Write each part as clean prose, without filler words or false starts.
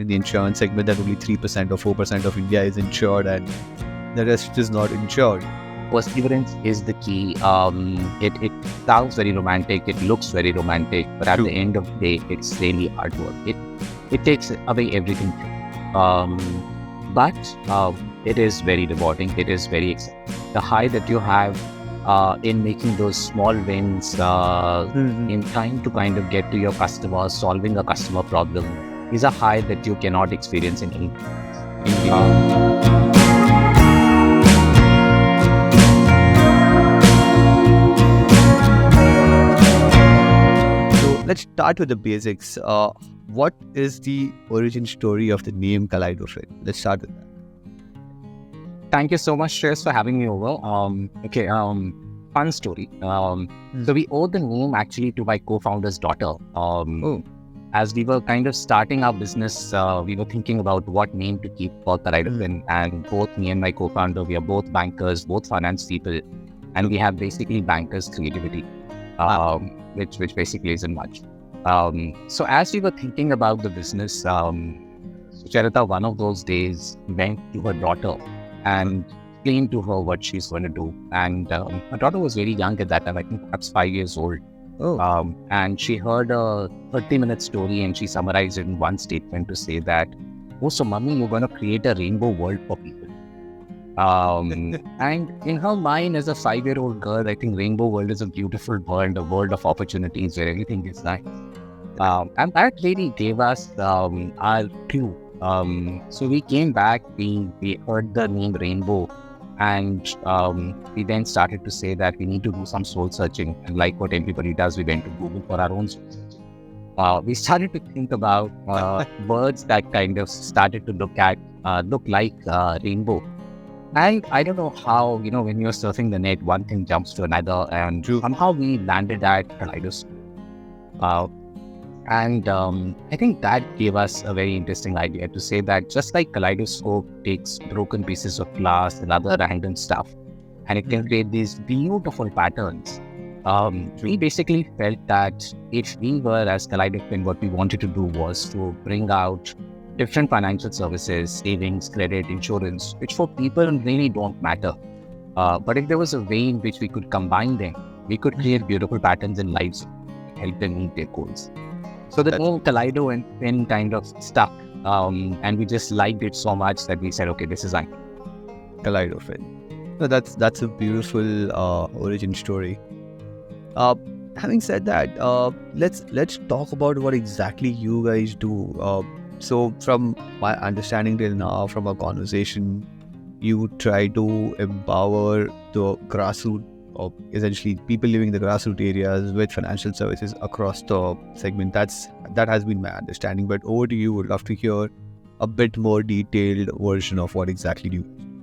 in the insurance segment that only 3% or 4% of India is insured and the rest is not insured. Perseverance is the key. It sounds very romantic, it looks very romantic, but at True. the end of the day, it's really hard work. It takes away everything. But it is very rewarding. It is very exciting. The high that you have in making those small wins, in trying to kind of get to your customer, solving a customer problem, is a high that you cannot experience in any. Let's start with the basics. What is the origin story of the name Kaleidofin? Let's start with that. Thank you so much, Shreyas, for having me over. Fun story. So we owe the name actually to my co-founder's daughter. As we were kind of starting our business, we were thinking about what name to keep for Kaleidofin. And both me and my co-founder, we are both bankers, both finance people, and we have basically bankers' creativity. Which basically isn't much. So as we were thinking about the business, Sucharita one of those days went to her daughter and explained to her what she's going to do. And her daughter was very young at that time, I think perhaps 5 years old. And she heard a 30-minute story and she summarized it in one statement to say that, so mommy, you're going to create a rainbow world for people. And in her mind as a 5-year-old girl, I think rainbow world is a beautiful world, a world of opportunities where everything is nice. And that really gave us our clue. So we came back, we heard the name rainbow, and we then started to say that we need to do some soul searching. And like what everybody does, we went to Google for our own soul searching. We started to think about words that kind of started to look like rainbow. And I don't know how, when you're surfing the net, one thing jumps to another, and somehow we landed at Kaleidoscope. And I think that gave us a very interesting idea to say that just like Kaleidoscope takes broken pieces of glass and other random stuff, and it can create these beautiful patterns, we basically felt that if we were as Kaleidofin, what we wanted to do was to bring out different financial services, savings, credit, insurance, which for people really don't matter. But if there was a way in which we could combine them, we could create beautiful patterns in lives and help them meet their goals. So the name Kaleido and Fin kind of stuck, and we just liked it so much that we said, okay, this is Kaleidofin. No, that's a beautiful origin story. Having said that, let's talk about what exactly you guys do. So from my understanding till now, from our conversation, you try to empower the grassroots, or essentially people living in the grassroots areas with financial services across the segment. That has been my understanding. But over to you, would love to hear a bit more detailed version of what exactly you do.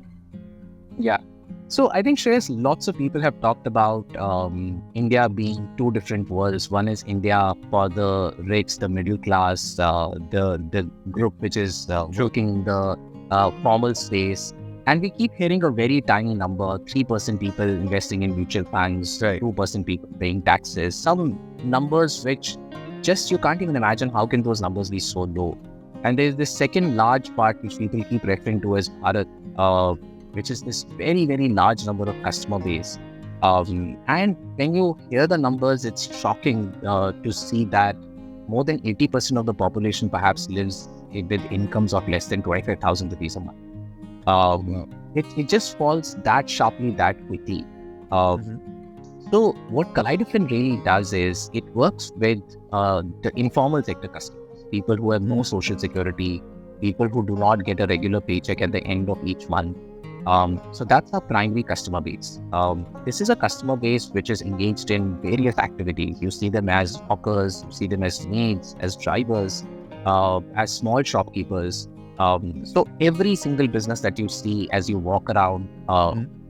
Yeah. So I think, Shreyas, lots of people have talked about India being two different worlds. One is India for the rich, the middle class, the group which is working in the formal space. And we keep hearing a very tiny number, 3% people investing in mutual funds, 2% people paying taxes, some numbers which just you can't even imagine how can those numbers be so low. And there's this second large part which people keep referring to as Bharat, which is this very, very large number of customer base. And when you hear the numbers, it's shocking to see that more than 80% of the population perhaps lives with incomes of less than 25,000 rupees a month. It just falls that sharply, that quickly. So what Kaleidofin really does is it works with the informal sector customers, people who have no social security, people who do not get a regular paycheck at the end of each month. So that's our primary customer base. This is a customer base which is engaged in various activities. You see them as hawkers, you see them as maids, as drivers, as small shopkeepers. So every single business that you see as you walk around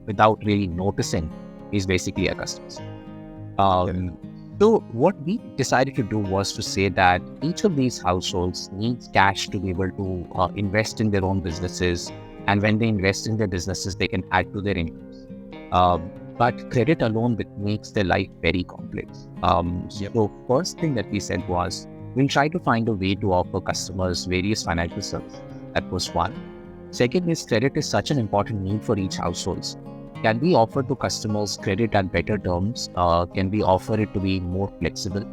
without really noticing is basically a customer. So what we decided to do was to say that each of these households needs cash to be able to invest in their own businesses. And when they invest in their businesses, they can add to their incomes. But credit alone makes their life very complex. So first thing that we said was, we'll try to find a way to offer customers various financial services. That was one. Second is credit is such an important need for each household. Can we offer to customers credit at better terms? Can we offer it to be more flexible?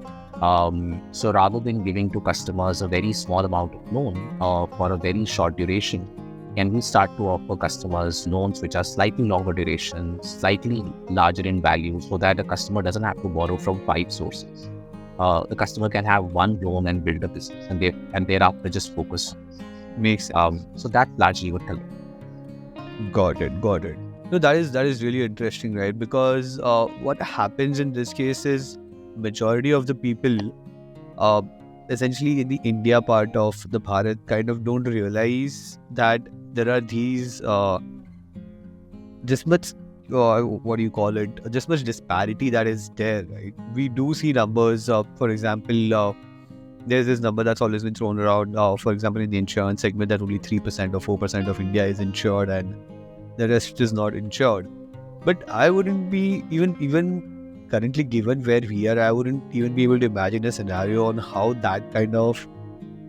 So rather than giving to customers a very small amount of loan for a very short duration, can we start to offer customers loans which are slightly longer duration, slightly larger in value, so that a customer doesn't have to borrow from 5 sources? The customer can have one loan and build a business, and thereafter just focus. Makes sense. So that's largely what helps. Got it. No, that is really interesting, right? Because what happens in this case is majority of the people, essentially in the India part of the Bharat, kind of don't realize that there are these this much this much disparity that is there, right? We do see numbers. For example, there's this number that's always been thrown around. For example, in the insurance segment, that only 3% or 4% of India is insured, and the rest is not insured. But I wouldn't be even currently, given where we are, I wouldn't even be able to imagine a scenario on how that kind of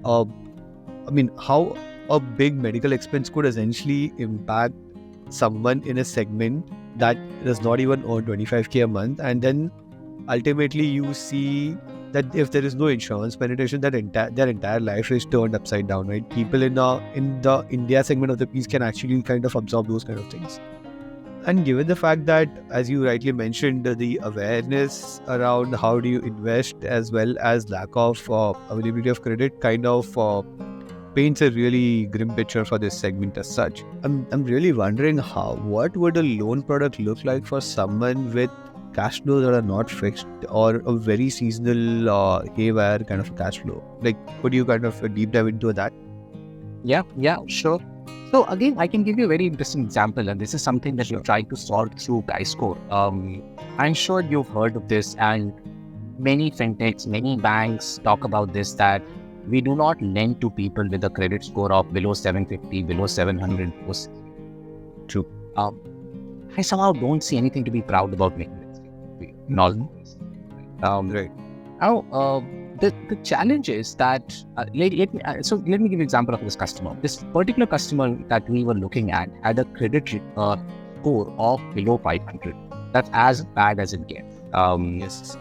how a big medical expense could essentially impact someone in a segment that does not even earn 25k a month. And then ultimately you see that if there is no insurance penetration, that their entire life is turned upside down, right? People in the India segment of the piece can actually kind of absorb those kind of things. And given the fact that, as you rightly mentioned, the awareness around how do you invest, as well as lack of availability of credit, kind of paints a really grim picture for this segment as such. I'm really wondering what would a loan product look like for someone with cash flows that are not fixed, or a very seasonal haywire kind of cash flow. Like, could you kind of deep dive into that? Yeah, sure. So again, I can give you a very interesting example, and this is something that we try to solve through GuyScore. I'm sure you've heard of this, and many fintechs, many banks talk about this, that we do not lend to people with a credit score of below 750, below 700. True. I somehow don't see anything to be proud about making this. Right. Now, the challenge is that, let me give you an example of this customer. This particular customer that we were looking at had a credit score of below 500. That's as bad as it gets. Yes.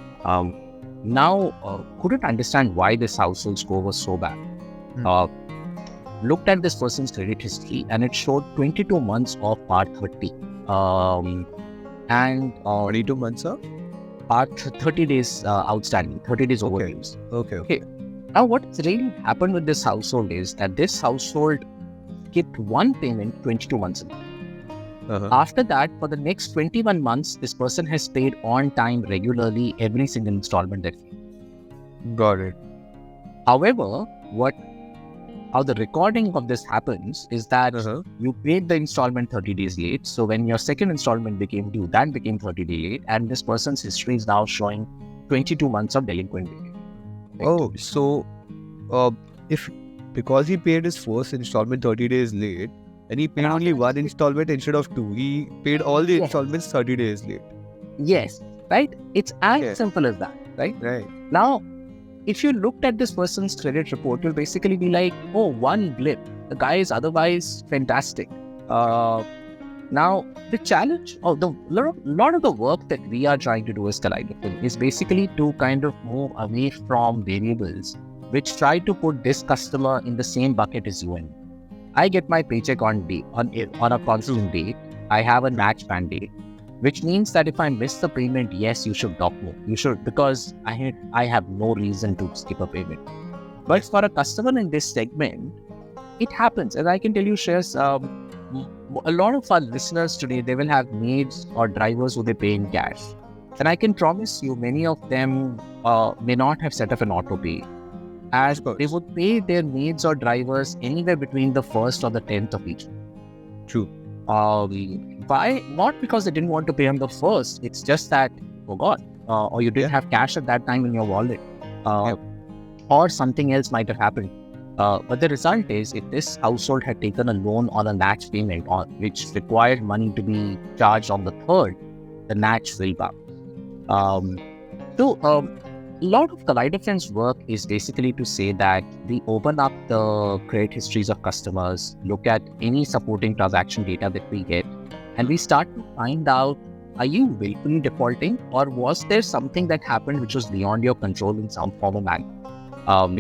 Now, couldn't understand why this household score was so bad. Looked at this person's credit history, and it showed 22 months of Part 30. And 22 months of? Part 30 days outstanding, 30 days overdues. Okay. Now, what's really happened with this household is that this household skipped one payment 22 months ago. After that, for the next 21 months, this person has paid on time regularly every single installment that he. Got it. However, how the recording of this happens is that you paid the installment 30 days late. So when your second installment became due, that became 30 days late, and this person's history is now showing 22 months of delinquent behavior. Oh, so because he paid his first installment 30 days late, and he paid only one installment instead of two, he paid all the installments 30 days late. Yes, right? It's as simple as that, right? Right. Now, if you looked at this person's credit report, you'll basically be like, oh, one blip. The guy is otherwise fantastic. Now, the challenge of a lot of the work that we are trying to do as Kaleidofin is basically to kind of move away from variables which try to put this customer in the same bucket as you and me. I get my paycheck on a constant date. I have a match mandate, which means that if I miss the payment, yes, you should dock me. You should, because I have no reason to skip a payment. But for a customer in this segment, it happens. And I can tell you, Shreyas, a lot of our listeners today, they will have maids or drivers who they pay in cash. And I can promise you, many of them may not have set up an auto pay, as they would pay their maids or drivers anywhere between the 1st or the 10th of each month. True. Why? Not because they didn't want to pay on the 1st. It's just that, or you didn't have cash at that time in your wallet, or something else might have happened. But the result is, if this household had taken a loan on a latch payment, which required money to be charged on the 3rd, the latch will bounce. A lot of Kaleidofen's work is basically to say that we open up the credit histories of customers, look at any supporting transaction data that we get, and we start to find out, are you willfully defaulting, or was there something that happened which was beyond your control in some form or manner? And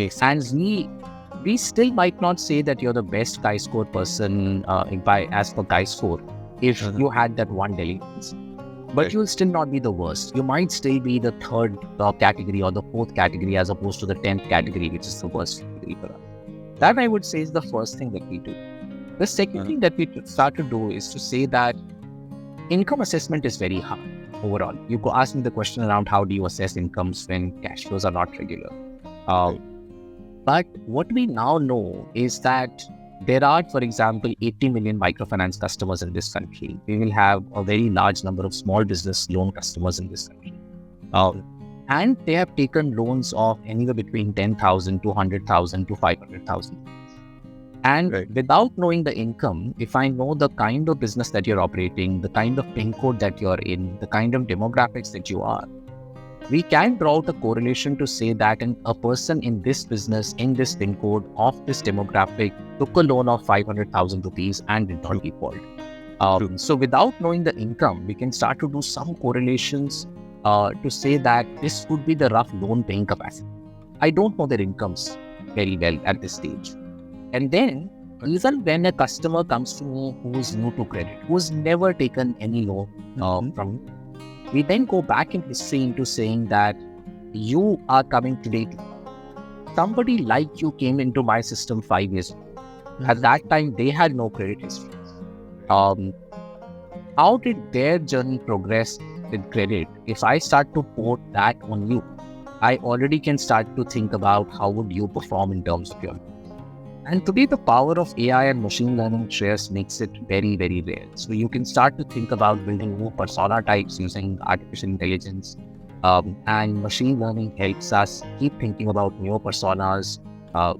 we still might not say that you're the best chi-score person as per chi-score if you had that one delinquency. But you'll still not be the worst. You might still be the third category or the fourth category as opposed to the 10th category, which is the worst category for us. That I would say is the first thing that we do. The second thing that we start to do is to say that income assessment is very hard overall. You go ask me the question around how do you assess incomes when cash flows are not regular. But what we now know is that there are, for example, 80 million microfinance customers in this country. We will have a very large number of small business loan customers in this country. And they have taken loans of anywhere between 10,000 to 100,000 to 500,000. And without knowing the income, if I know the kind of business that you're operating, the kind of PIN code that you're in, the kind of demographics that you are, we can draw out a correlation to say that a person in this business, in this PIN code of this demographic, took a loan of 500,000 rupees and did not default. So without knowing the income, we can start to do some correlations to say that this would be the rough loan paying capacity. I don't know their incomes very well at this stage. And then, even when a customer comes to me who is new to credit, who has never taken any loan from me, we then go back in history into saying that you are coming today. Somebody like you came into my system 5 years ago. At that time, they had no credit history. How did their journey progress with credit? If I start to port that on you, I already can start to think about how would you perform in terms of your. And today, the power of AI and machine learning shares makes it very, very rare. So you can start to think about building new persona types using artificial intelligence. And machine learning helps us keep thinking about new personas.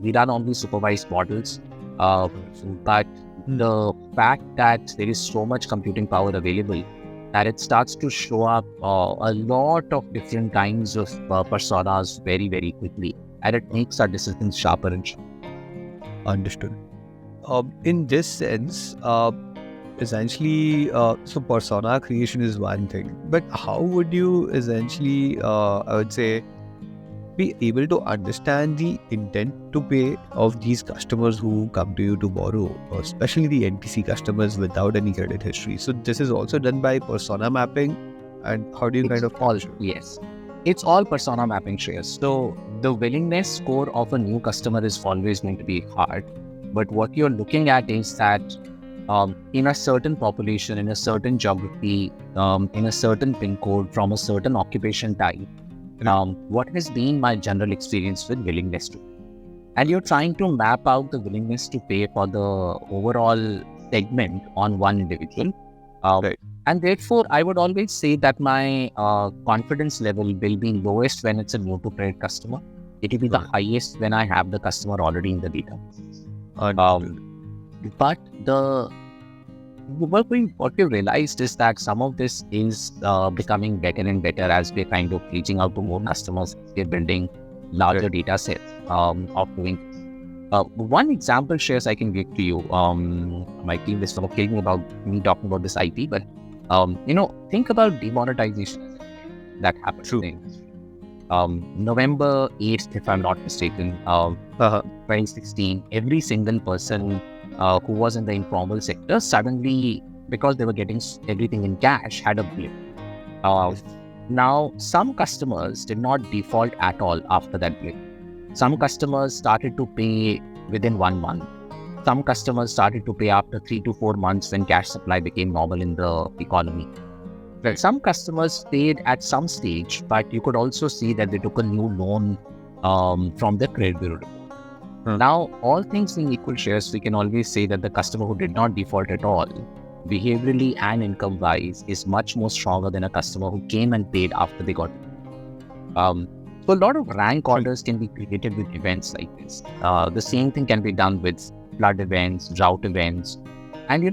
We run on these supervised models. But the fact that there is so much computing power available, that it starts to show up a lot of different kinds of personas very, very quickly. And it makes our decisions sharper and sharper. Understood. In this sense, essentially, so persona creation is one thing, but how would you essentially, I would say, be able to understand the intent to pay of these customers who come to you to borrow, especially the NPC customers without any credit history? So this is also done by persona mapping, and how do you Yes. It's all persona mapping, Shreyas. So the willingness score of a new customer is always going to be hard. But what you're looking at is that in a certain population, in a certain geography, in a certain PIN code, from a certain occupation type, what has been my general experience with willingness to pay? And you're trying to map out the willingness to pay for the overall segment on one individual. And therefore, I would always say that my confidence level will be lowest when it's a new to credit customer. It will be the highest when I have the customer already in the data. But what we realized is that some of this is becoming better and better as we're kind of reaching out to more customers. We're building larger data sets of doing this. One example, Shreyas, I can give to you. My team is sort of kidding about me talking about this IP, but think about demonetization that happened in the industry. November 8th, if I'm not mistaken, 2016, every single person who was in the informal sector suddenly, because they were getting everything in cash, had a blip. Now, some customers did not default at all after that blip. Some customers started to pay within 1 month. Some customers started to pay after 3 to 4 months when cash supply became normal in the economy. Some customers paid at some stage, but you could also see that they took a new loan from the credit bureau. Now, all things being equal, Shreyas, we can always say that the customer who did not default at all, behaviorally and income-wise, is much more stronger than a customer who came and paid after they got it. So a lot of rank orders can be created with events like this. The same thing can be done with flood events, drought events. And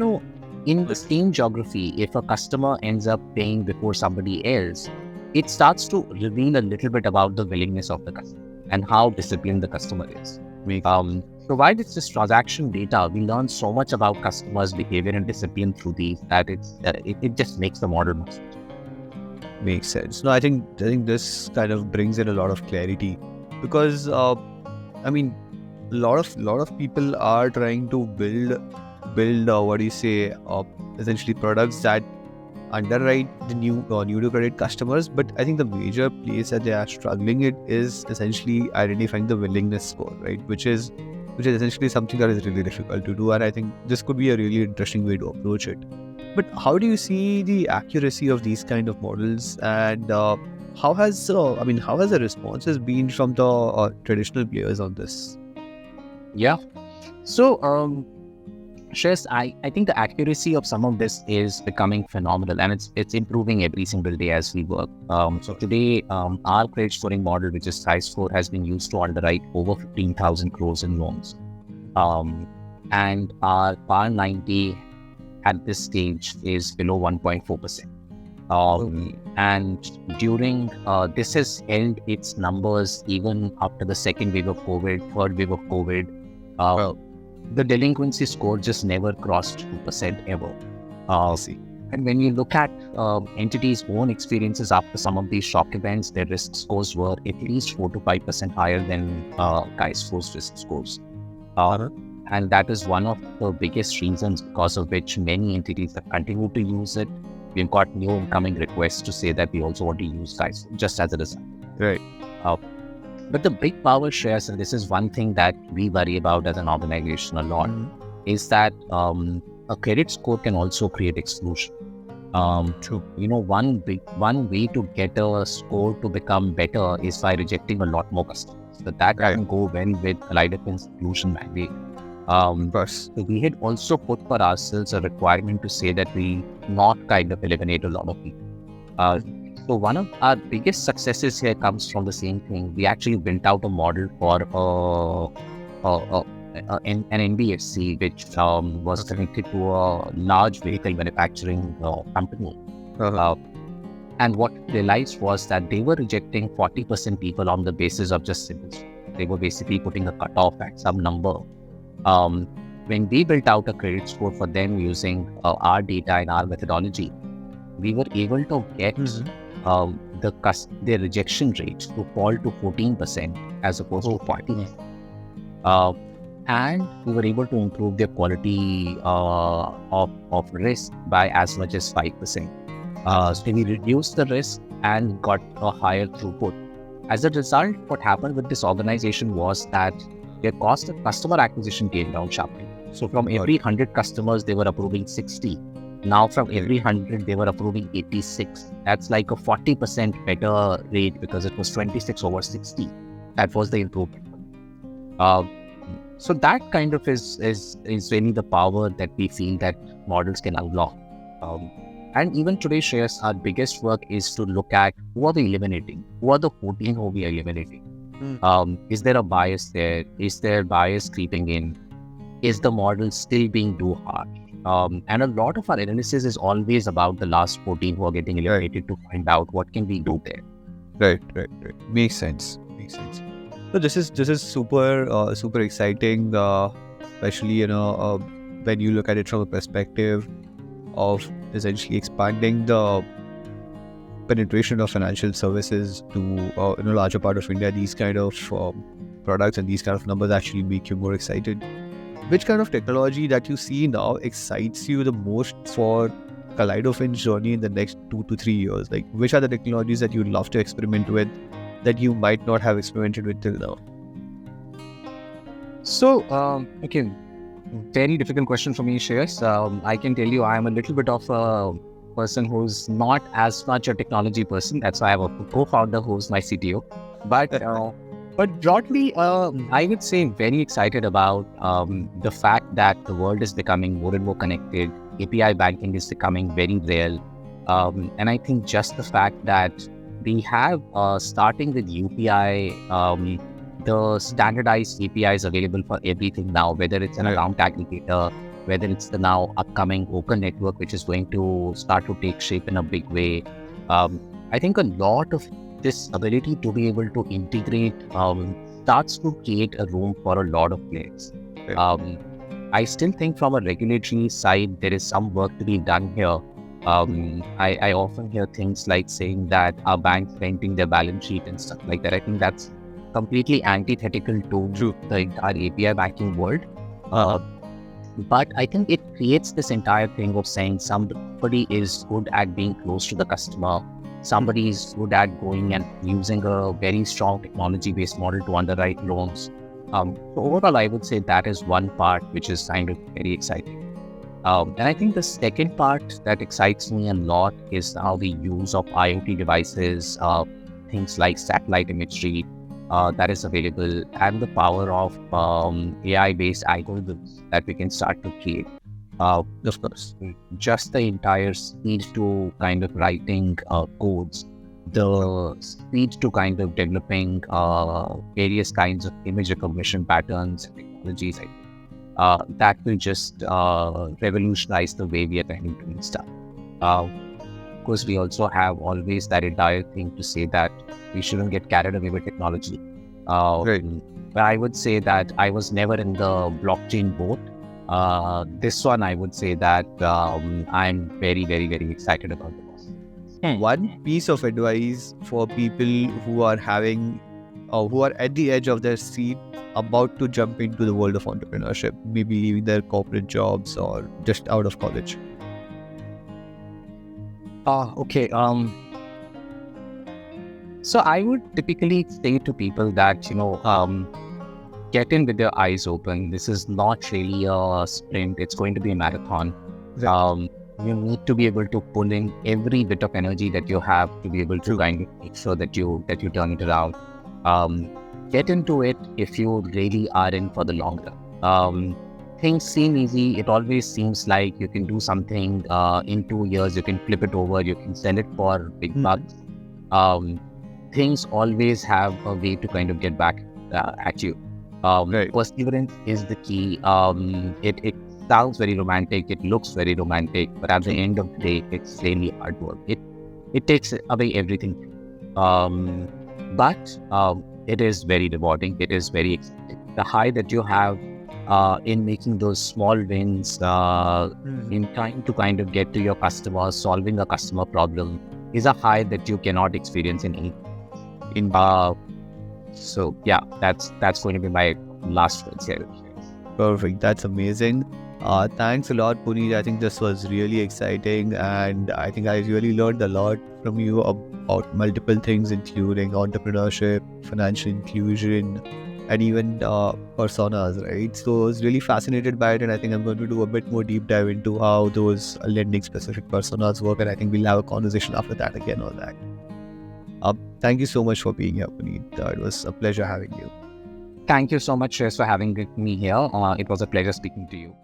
in the same geography, if a customer ends up paying before somebody else, it starts to reveal a little bit about the willingness of the customer and how disciplined the customer is. Provided it's just transaction data, we learn so much about customers' behavior and discipline through these that it just makes the model much. Makes sense. No, I think this kind of brings in a lot of clarity, because I mean, a lot of people are trying to build essentially products that underwrite the new to credit customers. But I think the major place that they are struggling it is essentially identifying the willingness score, right? Which is essentially something that is really difficult to do. And I think this could be a really interesting way to approach it. But how do you see the accuracy of these kind of models, and how has the responses been from the traditional players on this? Yeah. So, Shreyas, I think the accuracy of some of this is becoming phenomenal, and it's improving every single day as we work. So today, our credit scoring model, which is SciScore, has been used to underwrite over 15,000 crores in loans. And our PAR 90 at this stage is below 1.4%. And during this has held its numbers even after the second wave of COVID, third wave of COVID. The delinquency score just never crossed 2% ever. And when you look at entities' own experiences after some of these shock events, their risk scores were at least 4 to 5% higher than SciScore's risk scores. And that is one of the biggest reasons because of which many entities have continued to use it. We've got new incoming requests to say that we also want to use SciScore just as a result. Right. But the big power shares, and this is one thing that we worry about as an organization a lot, is that a credit score can also create exclusion. True. One way to get a score to become better is by rejecting a lot more customers. So that can go well with Kaleidopin's exclusion mandate. So we had also put for ourselves a requirement to say that we not kind of eliminate a lot of people. So one of our biggest successes here comes from the same thing. We actually built out a model for an NBFC which was connected to a large vehicle manufacturing company. And what we realized was that they were rejecting 40% people on the basis of just symbols. They were basically putting a cutoff at some number. When we built out a credit score for them using our data and our methodology, we were able to get their rejection rate to fall to 14% as opposed to 40%. And we were able to improve their quality of risk by as much as 5%. So we reduced the risk and got a higher throughput. As a result, what happened with this organization was that their cost of customer acquisition came down sharply. So from every 100 customers, they were approving 60. Now from every 100, they were approving 86. That's like a 40% better rate because it was 26 over 60. That was the improvement. So that kind of is really the power that we feel that models can unlock. And even today, Shreyas, our biggest work is to look at who are we eliminating? Who are the 14 who we are eliminating? Is there a bias there? Is there bias creeping in? Is the model still being too harsh? And a lot of our analysis is always about the last 14 who are getting eliminated to find out what can we do there. Right. Makes sense. So this is super exciting, especially when you look at it from a perspective of essentially expanding the penetration of financial services to a larger part of India. These kind of products and these kind of numbers actually make you more excited. Which kind of technology that you see now excites you the most for Kaleidofin's journey in the next 2 to 3 years? Like, which are the technologies that you'd love to experiment with that you might not have experimented with till now? So, very difficult question for me, Shreyas. I can tell you I am a little bit of a person who's not as much a technology person. That's why I have a co-founder who's my CTO. But broadly, I would say very excited about the fact that the world is becoming more and more connected. API banking is becoming very real. And I think just the fact that we have, starting with UPI, the standardized APIs available for everything now, whether it's an account aggregator, whether it's the now upcoming Open network, which is going to start to take shape in a big way. I think a lot of this ability to be able to integrate starts to create a room for a lot of players. I still think from a regulatory side, there is some work to be done here. I often hear things like saying that our banks renting their balance sheet and stuff like that. I think that's completely antithetical to the entire API banking world. But I think it creates this entire thing of saying somebody is good at being close to the customer. Somebody is good at going and using a very strong technology-based model to underwrite loans. So overall, I would say that is one part which is kind of very exciting. And I think the second part that excites me a lot is now the use of IoT devices, things like satellite imagery that is available, and the power of AI-based algorithms that we can start to create. Of course, just the entire speed to kind of writing codes, the speed to kind of developing various kinds of image recognition patterns and technologies, that will just revolutionize the way we are kind of doing stuff. Of course, we also have always that entire thing to say that we shouldn't get carried away with technology. But I would say that I was never in the blockchain boat. This one, I would say that I'm very, very, very excited about the process. One piece of advice for people who are having, who are at the edge of their seat, about to jump into the world of entrepreneurship, maybe leaving their corporate jobs or just out of college. Okay. So I would typically say to people that, get in with your eyes open. This is not really a sprint. It's going to be a marathon. You need to be able to pull in every bit of energy that you have to be able to kind of make sure that you turn it around. Get into it if you really are in for the long run. Things seem easy. It always seems like you can do something in 2 years. You can flip it over. You can sell it for big bucks. Things always have a way to kind of get back at you. Perseverance is the key. It sounds very romantic. It looks very romantic, but at the end of the day, it's really hard work. It takes away everything. But it is very rewarding. It is very exciting. The high that you have in making those small wins, in trying to kind of get to your customer, solving a customer problem, is a high that you cannot experience in any. So yeah, that's going to be my last words here. Perfect. That's amazing. Thanks a lot, Puneet. I think this was really exciting, and I think I really learned a lot from you about multiple things, including entrepreneurship, financial inclusion, and even personas, right? So I was really fascinated by it, and I think I'm going to do a bit more deep dive into how those lending specific personas work, and I think we'll have a conversation after that again on that. Thank you so much for being here, Puneet. It was a pleasure having you. Thank you so much, Shreyas, for having me here. It was a pleasure speaking to you.